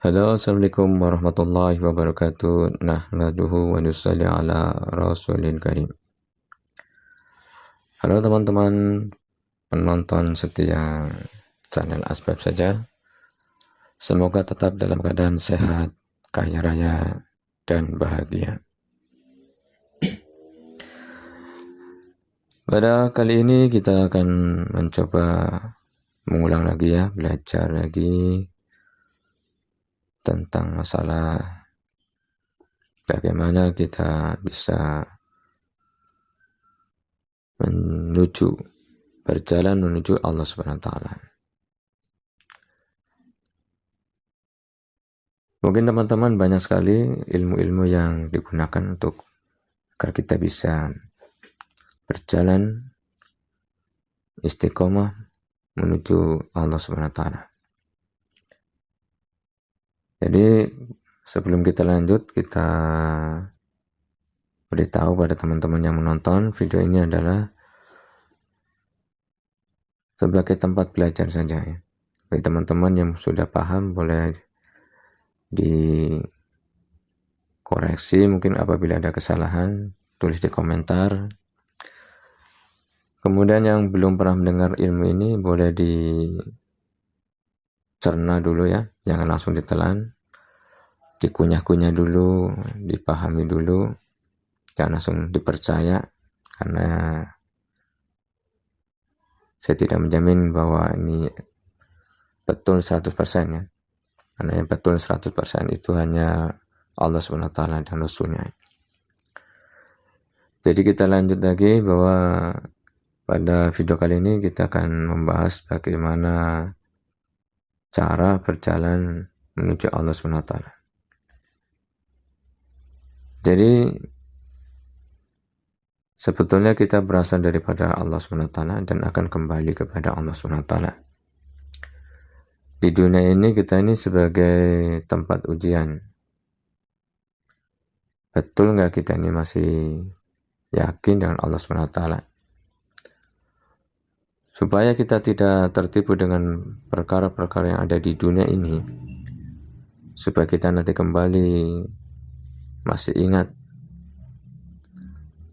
Halo, assalamualaikum warahmatullahi wabarakatuh. Nahmaduhu wa nusalli ala rasulil karim. Halo teman-teman penonton setia channel Asbab saja. Semoga tetap dalam keadaan sehat, kaya raya, dan bahagia. Pada kali ini kita akan mencoba mengulang lagi ya, belajar lagi tentang masalah bagaimana kita bisa berjalan menuju Allah Subhanahu wa taala. Mungkin teman-teman banyak sekali ilmu-ilmu yang digunakan untuk agar kita bisa berjalan istiqomah menuju Allah Subhanahu wa taala. Jadi sebelum kita lanjut, kita beritahu pada teman-teman yang menonton video ini adalah sebagai tempat belajar saja ya. Bagi teman-teman yang sudah paham boleh dikoreksi, mungkin apabila ada kesalahan tulis di komentar. Kemudian yang belum pernah mendengar ilmu ini boleh dicerna dulu ya, jangan langsung ditelan, dikunyah-kunyah dulu, dipahami dulu, jangan langsung dipercaya, karena saya tidak menjamin bahwa ini betul 100% ya, karena yang betul 100% itu hanya Allah SWT dan Rasulnya. Jadi kita lanjut lagi bahwa pada video kali ini kita akan membahas bagaimana cara berjalan menuju Allah SWT. Jadi sebetulnya kita berasal daripada Allah SWT dan akan kembali kepada Allah SWT. Di dunia ini kita ini sebagai tempat ujian. Betul nggak kita ini masih yakin dengan Allah SWT? Supaya kita tidak tertipu dengan perkara-perkara yang ada di dunia ini, supaya kita nanti kembali masih ingat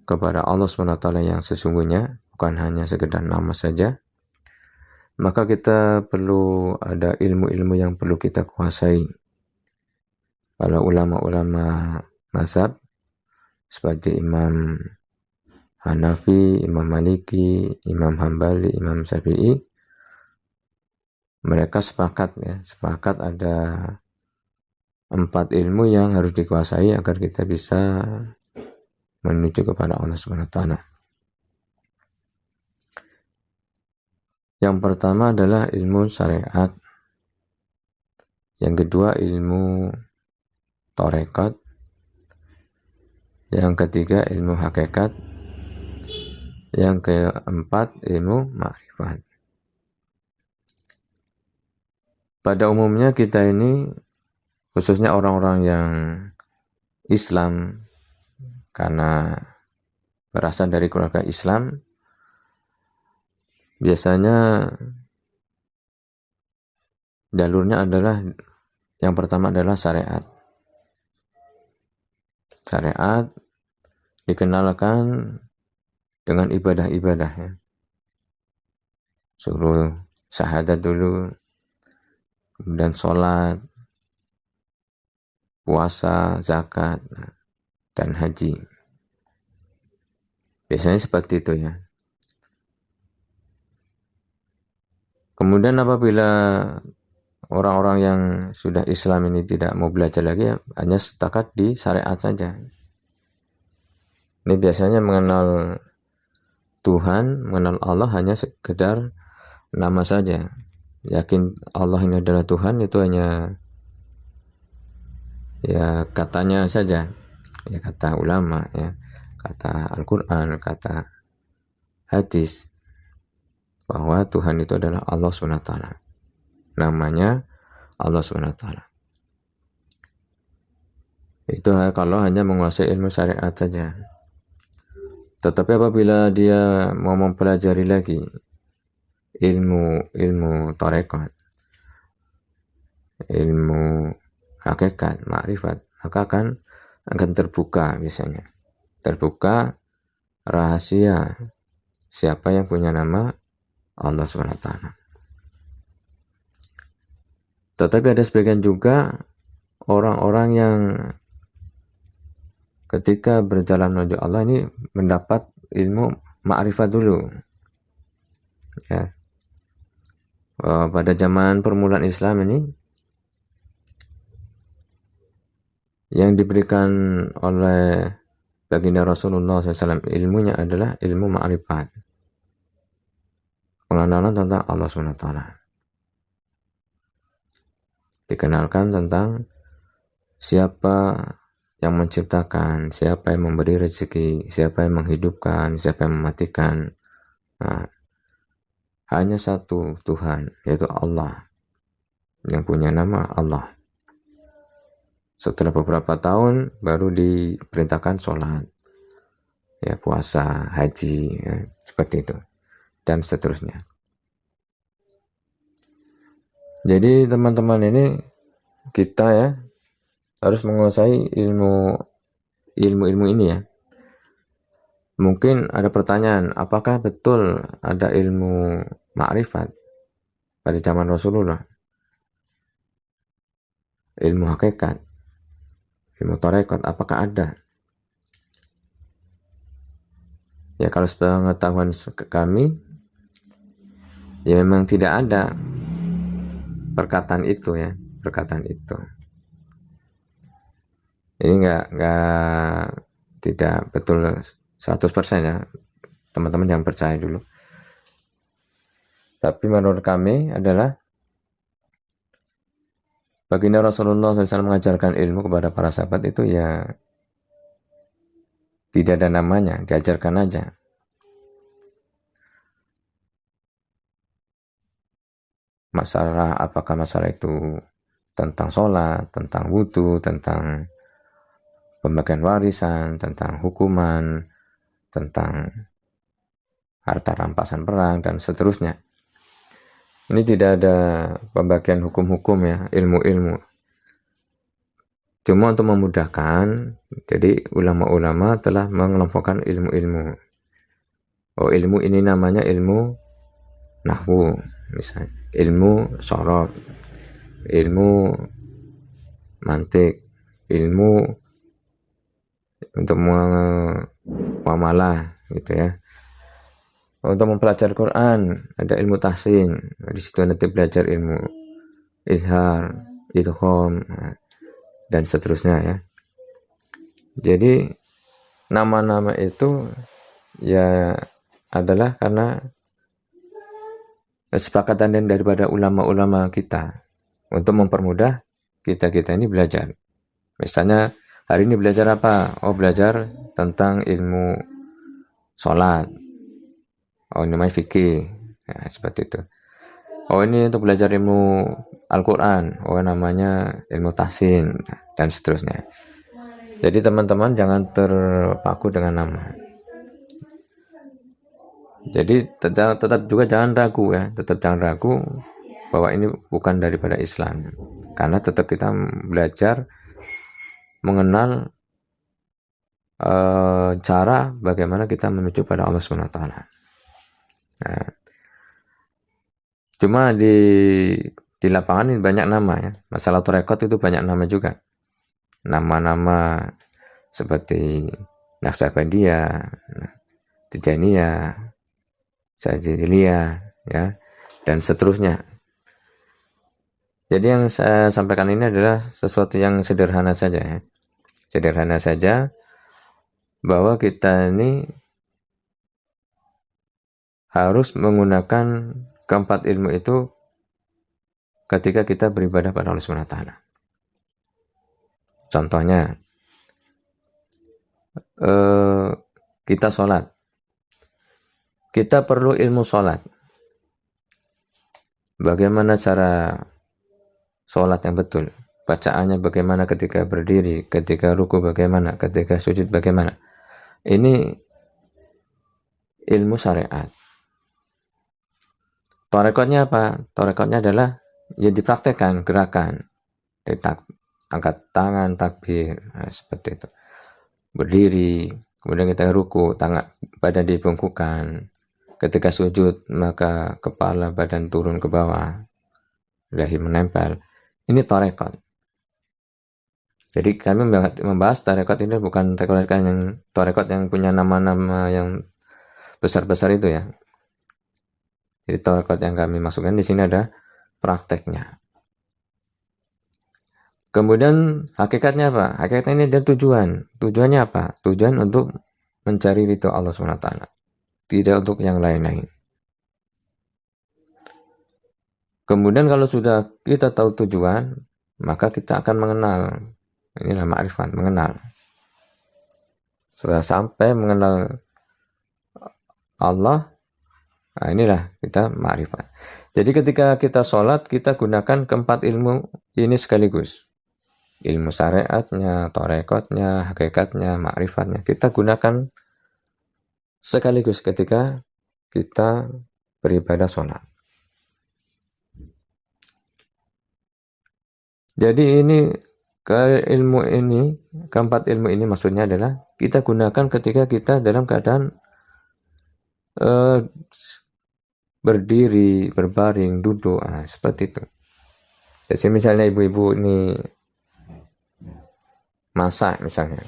kepada Allah SWT yang sesungguhnya, bukan hanya sekedar nama saja, maka kita perlu ada ilmu-ilmu yang perlu kita kuasai. Kalau ulama-ulama mazhab seperti Imam Hanafi, Imam Maliki, Imam Hambali, Imam Syafi'i, mereka sepakat ada 4 ilmu yang harus dikuasai agar kita bisa menuju kepada Allah Subhanahu wa taala. Yang pertama adalah ilmu syariat. Yang kedua ilmu tarekat. Yang ketiga ilmu hakikat. Yang keempat ilmu ma'rifat. Pada umumnya kita ini, khususnya orang-orang yang Islam, karena berasal dari keluarga Islam, biasanya jalurnya adalah yang pertama adalah syariat. Syariat dikenalkan dengan ibadah-ibadah ya. Suruh syahadat dulu, kemudian sholat, puasa, zakat, dan haji. Biasanya seperti itu ya. Kemudian apabila orang-orang yang sudah Islam ini tidak mau belajar lagi ya, hanya setakat di syariat saja. Ini biasanya mengenal Tuhan, mengenal Allah hanya sekedar nama saja. Yakin Allah ini adalah Tuhan itu hanya ya katanya saja. Ya kata ulama ya, kata Al-Qur'an, kata hadis, bahwa Tuhan itu adalah Allah SWT. Namanya Allah SWT. Itu kalau hanya menguasai ilmu syariat saja. Tetapi apabila dia mau mempelajari lagi ilmu tarekat, ilmu hakikat, ma'rifat, maka akan terbuka biasanya. Terbuka rahasia siapa yang punya nama Allah SWT. Tetapi ada sebagian juga orang-orang yang ketika berjalan menuju Allah ini mendapat ilmu ma'rifat dulu. Ya. Pada zaman permulaan Islam ini yang diberikan oleh baginda Rasulullah SAW ilmunya adalah ilmu ma'rifat, pengenalan tentang Allah SWT, dikenalkan tentang siapa yang menciptakan, siapa yang memberi rezeki, siapa yang menghidupkan, siapa yang mematikan. Nah, hanya satu Tuhan, yaitu Allah, yang punya nama Allah. Setelah beberapa tahun baru diperintahkan sholat, ya, puasa, haji, ya, seperti itu, dan seterusnya. Jadi teman-teman ini kita ya harus menguasai ilmu ini ya. Mungkin ada pertanyaan, apakah betul ada ilmu ma'rifat pada zaman Rasulullah? Ilmu hakikat, ilmu tarekat, apakah ada? Ya, kalau sepengetahuan kami, ya memang tidak ada perkataan itu ya, perkataan itu. Ini tidak betul 100% ya, teman-teman jangan percaya dulu. Tapi menurut kami adalah baginda Rasulullah SAW mengajarkan ilmu kepada para sahabat itu ya tidak ada namanya, diajarkan aja. Masalah, apakah masalah itu tentang sholat, tentang wudu, tentang pembagian warisan, tentang hukuman, tentang harta rampasan perang, dan seterusnya. Ini tidak ada pembagian hukum-hukum ya, ilmu-ilmu. Cuma untuk memudahkan, jadi ulama-ulama telah mengelompokkan ilmu-ilmu. Oh, ilmu ini namanya ilmu nahwu, misalnya ilmu sorof, ilmu mantik, ilmu untuk muamalah gitu ya. Untuk mempelajari Quran ada ilmu tahsin, di situ nanti belajar ilmu izhar, idgham, dan seterusnya ya. Jadi nama-nama itu ya adalah karena kesepakatan daripada ulama-ulama kita untuk mempermudah kita ini belajar. Misalnya hari ini belajar apa? Oh, belajar tentang ilmu sholat. Oh, ini namanya fikih. Ya, seperti itu. Oh, ini untuk belajar ilmu Al-Quran. Oh, namanya ilmu tahsin, dan seterusnya. Jadi teman-teman jangan terpaku dengan nama. Jadi tetap juga jangan ragu ya. Tetap jangan ragu bahwa ini bukan daripada Islam. Karena tetap kita belajar mengenal cara bagaimana kita menuju pada Allah SWT. Nah, cuma di lapangan ini banyak nama ya. Masalah tarekat itu banyak nama juga. Nama-nama seperti Naqsabandiyah, Tijaniyah, Syadziliyah ya, dan seterusnya. Jadi yang saya sampaikan ini adalah sesuatu yang sederhana saja ya. Sederhana saja bahwa kita ini harus menggunakan keempat ilmu itu ketika kita beribadah pada Allah SWT. Contohnya, kita sholat. Kita perlu ilmu sholat. Bagaimana cara sholat yang betul? Bacaannya bagaimana ketika berdiri, ketika ruku bagaimana, ketika sujud bagaimana. Ini ilmu syariat. Tarekatnya apa? Tarekatnya adalah ya dipraktekkan gerakan. angkat tangan, takbir, nah, seperti itu. Berdiri, kemudian kita ruku, tangan badan dibungkukkan. Ketika sujud, maka kepala badan turun ke bawah, dahi menempel. Ini tarekat. Jadi kami membahas tarekat ini bukan tarekat yang punya nama-nama yang besar-besar itu ya. Jadi tarekat yang kami masukkan di sini ada prakteknya. Kemudian hakikatnya apa? Hakikatnya ini ada tujuan. Tujuannya apa? Tujuan untuk mencari ridho Allah SWT. Tidak untuk yang lain-lain. Kemudian kalau sudah kita tahu tujuan, maka kita akan mengenal. Inilah ma'rifat, mengenal. Sudah sampai mengenal Allah, nah inilah kita ma'rifat. Jadi ketika kita sholat, kita gunakan keempat ilmu ini sekaligus. Ilmu syariatnya, tarekatnya, hakikatnya, ma'rifatnya. Kita gunakan sekaligus ketika kita beribadah sholat. Jadi ini keempat ilmu ini maksudnya adalah kita gunakan ketika kita dalam keadaan berdiri, berbaring, duduk, seperti itu. Jadi misalnya ibu-ibu ini masak misalnya.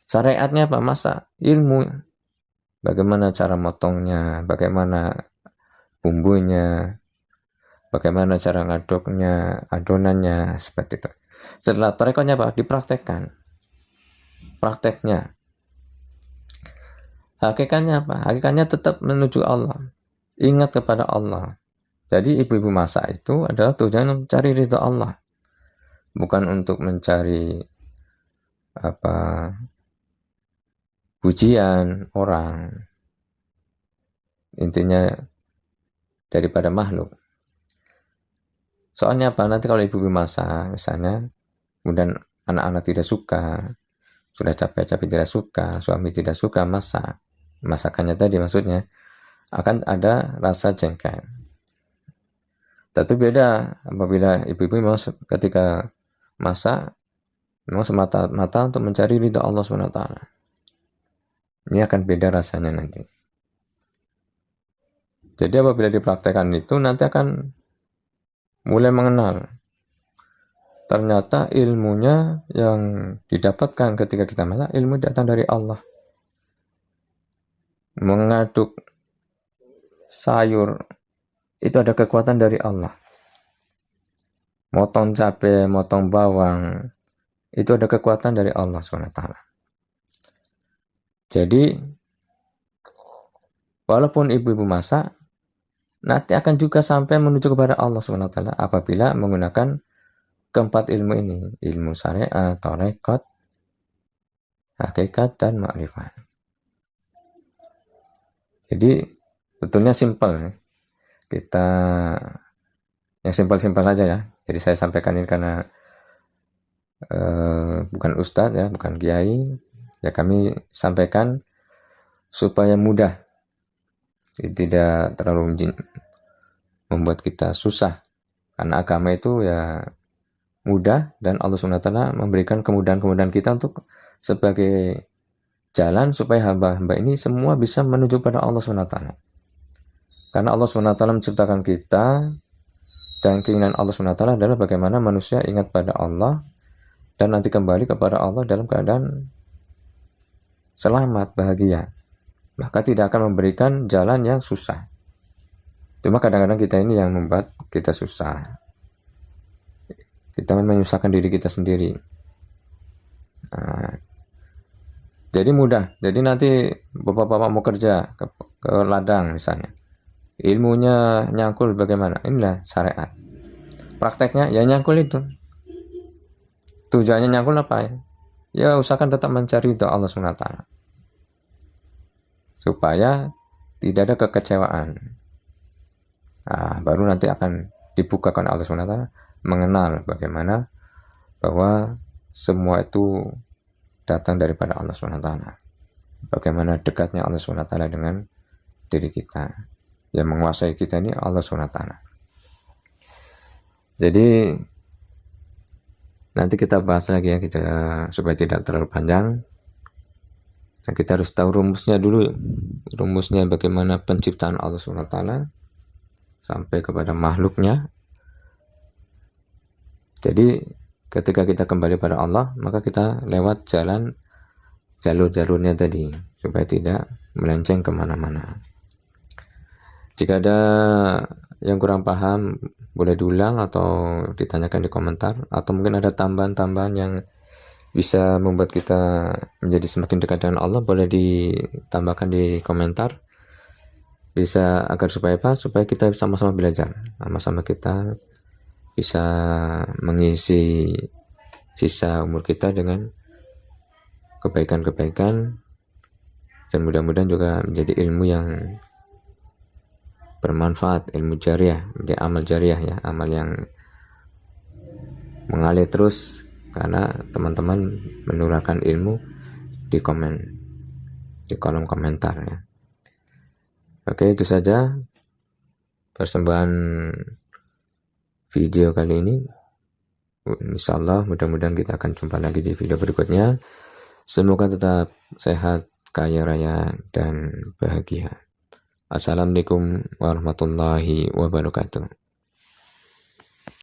Syariatnya apa? Masak. Ilmu. Bagaimana cara motongnya, bagaimana bumbunya, bagaimana cara ngaduknya, adonannya, seperti itu. Setelah tarekatnya apa? Dipraktekkan. Prakteknya. Hakikatnya apa? Hakikatnya tetap menuju Allah. Ingat kepada Allah. Jadi ibu-ibu masak itu adalah tujuan mencari ridha Allah. Bukan untuk mencari pujian orang. Intinya daripada makhluk. Soalnya apa? Nanti kalau ibu-ibu masak misalnya, kemudian anak-anak tidak suka, sudah capek-capek tidak suka, suami tidak suka masak, masakannya tadi maksudnya, akan ada rasa jengkel. Tapi beda apabila ibu-ibu memang ketika masak, memang semata-mata untuk mencari ridha Allah SWT. Ini akan beda rasanya nanti. Jadi apabila dipraktekkan itu nanti akan mulai mengenal. Ternyata ilmunya yang didapatkan ketika kita masak, ilmu datang dari Allah. Mengaduk sayur, itu ada kekuatan dari Allah. Motong cabai, motong bawang, itu ada kekuatan dari Allah SWT. Jadi, walaupun ibu-ibu masak, nanti akan juga sampai menuju kepada Allah SWT apabila menggunakan keempat ilmu ini. Ilmu syariat, tarekat, hakikat, dan ma'rifat. Jadi, betulnya simpel. Kita yang simpel-simpel aja ya. Jadi saya sampaikan ini karena bukan ustadz ya, bukan kiai. Ya kami sampaikan supaya mudah. Tidak terlalu membuat kita susah. Karena agama itu ya mudah dan Allah SWT memberikan kemudahan-kemudahan kita untuk sebagai jalan supaya hamba-hamba ini semua bisa menuju pada Allah SWT. Karena Allah SWT menciptakan kita dan keinginan Allah SWT adalah bagaimana manusia ingat pada Allah dan nanti kembali kepada Allah dalam keadaan selamat, bahagia. Maka tidak akan memberikan jalan yang susah. Cuma kadang-kadang kita ini yang membuat kita susah. Kita menyusahkan diri kita sendiri. Jadi mudah. Jadi nanti bapak-bapak mau kerja ke ladang misalnya. Ilmunya nyangkul bagaimana? Inilah syariat. Prakteknya ya nyangkul itu. Tujuannya nyangkul apa ya? Ya usahakan tetap mencari ridha Allah SWT. Supaya tidak ada kekecewaan. Baru nanti akan dibukakan Allah SWT mengenal bagaimana bahwa semua itu datang daripada Allah SWT. Bagaimana dekatnya Allah SWT dengan diri kita. Yang menguasai kita ini Allah SWT. Jadi Nanti kita bahas lagi ya, kita supaya tidak terlalu panjang. Nah, kita harus tahu rumusnya dulu. Rumusnya bagaimana penciptaan Allah SWT sampai kepada makhluknya. Jadi ketika kita kembali pada Allah, maka kita lewat jalur-jalurnya tadi, supaya tidak melenceng kemana-mana. Jika ada yang kurang paham, boleh diulang atau ditanyakan di komentar, atau mungkin ada tambahan-tambahan yang bisa membuat kita menjadi semakin dekat dengan Allah, boleh ditambahkan di komentar. Bisa agar supaya apa? Supaya kita sama-sama belajar, sama-sama kita bisa mengisi sisa umur kita dengan kebaikan-kebaikan, dan mudah-mudahan juga menjadi ilmu yang bermanfaat, ilmu jariah, menjadi amal jariah ya, amal yang mengalir terus karena teman-teman menularkan ilmu di kolom komentar ya. Oke, itu saja persembahan video kali ini. Insyaallah mudah-mudahan kita akan jumpa lagi di video berikutnya. Semoga tetap sehat, kaya raya, dan bahagia. Assalamualaikum warahmatullahi wabarakatuh.